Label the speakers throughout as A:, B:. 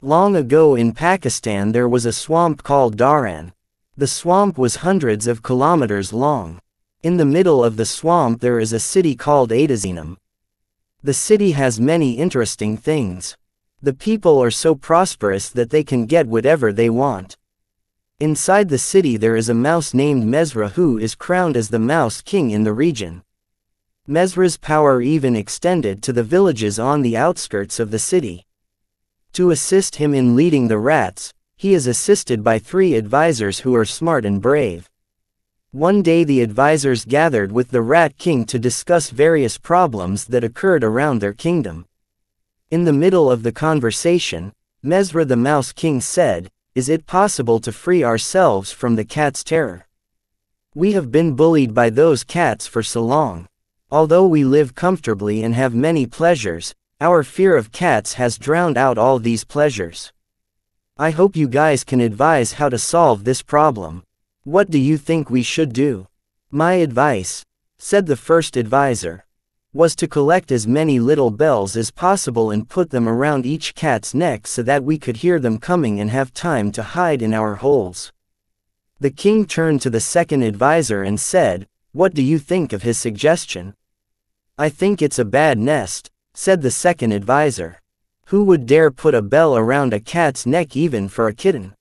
A: Long ago in Pakistan there was a swamp called Dharan. The swamp was hundreds of kilometers long. In the middle of the swamp there is a city called Adazinam. The city has many interesting things. The people are so prosperous that they can get whatever they want. Inside the city there is a mouse named Mesra who is crowned as the mouse king in the region. Mesra's power even extended to the villages on the outskirts of the city. To assist him in leading the rats, he is assisted by 3 advisors who are smart and brave. One day the advisors gathered with the Rat King to discuss various problems that occurred around their kingdom. In the middle of the conversation, Mesra the Mouse King said, "Is it possible to free ourselves from the cat's terror? We have been bullied by those cats for so long. Although we live comfortably and have many pleasures, our fear of cats has drowned out all these pleasures. I hope you guys can advise how to solve this problem. What do you think we should do?" "My advice," said the first advisor, "was to collect as many little bells as possible and put them around each cat's neck so that we could hear them coming and have time to hide in our holes." The king turned to the second advisor and said, "What do you think of his suggestion?" "I think it's a bad nest," said the second advisor. "Who would dare put a bell around a cat's neck even for a kitten?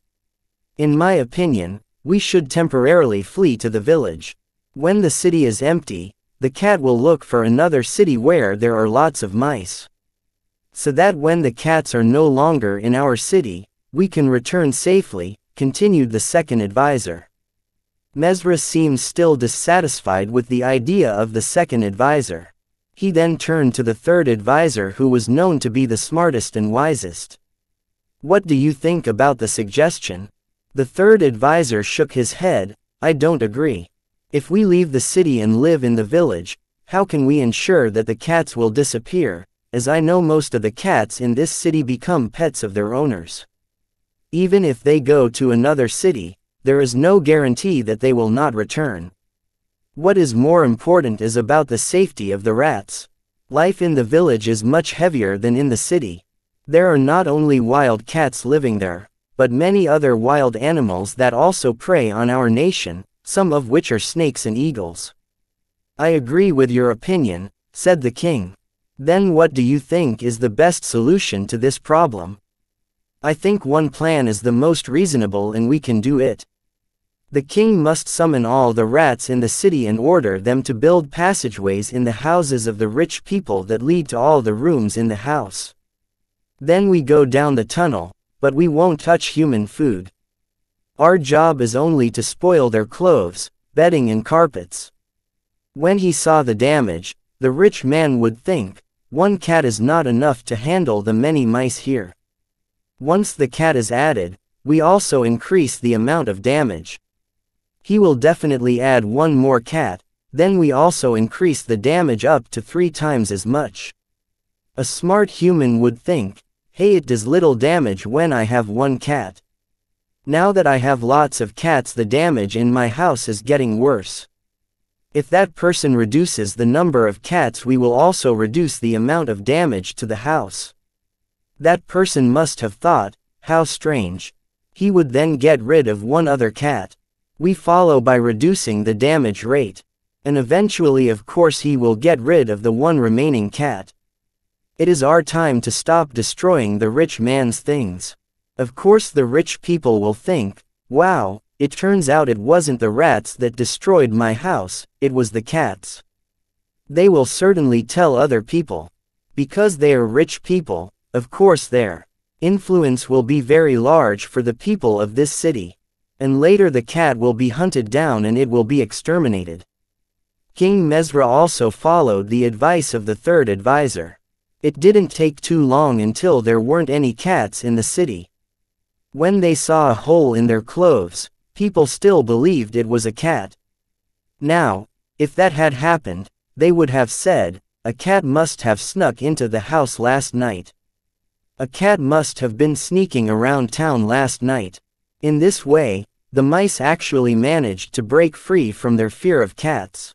A: In my opinion, we should temporarily flee to the village. When the city is empty, the cat will look for another city where there are lots of mice. So that when the cats are no longer in our city, we can return safely," continued the second advisor. Mesra seemed still dissatisfied with the idea of the second advisor. He then turned to the third advisor who was known to be the smartest and wisest. "What do you think about the suggestion?" The third advisor shook his head. "I don't agree. If we leave the city and live in the village, how can we ensure that the cats will disappear, as I know most of the cats in this city become pets of their owners. Even if they go to another city, there is no guarantee that they will not return. What is more important is about the safety of the rats. Life in the village is much heavier than in the city. There are not only wild cats living there, but many other wild animals that also prey on our nation, some of which are snakes and eagles." "I agree with your opinion," said the king. "Then what do you think is the best solution to this problem?" "I think one plan is the most reasonable and we can do it. The king must summon all the rats in the city and order them to build passageways in the houses of the rich people that lead to all the rooms in the house. Then we go down the tunnel, but we won't touch human food. Our job is only to spoil their clothes, bedding and carpets." When he saw the damage, the rich man would think, "One cat is not enough to handle the many mice here. Once the cat is added, we also increase the amount of damage. He will definitely add one more cat, then we also increase the damage up to 3 times as much." A smart human would think, "Hey, it does little damage when I have one cat. Now that I have lots of cats, the damage in my house is getting worse. If that person reduces the number of cats, we will also reduce the amount of damage to the house." That person must have thought, "How strange." He would then get rid of one other cat. We follow by reducing the damage rate. And eventually of course he will get rid of the one remaining cat. It is our time to stop destroying the rich man's things. Of course the rich people will think, "Wow, it turns out it wasn't the rats that destroyed my house, it was the cats." They will certainly tell other people. Because they are rich people, of course their influence will be very large for the people of this city. And later the cat will be hunted down and it will be exterminated. King Mesra also followed the advice of the third advisor. It didn't take too long until there weren't any cats in the city. When they saw a hole in their clothes, people still believed it was a cat. Now, if that had happened, they would have said, "A cat must have snuck into the house last night. A cat must have been sneaking around town last night." In this way, the mice actually managed to break free from their fear of cats.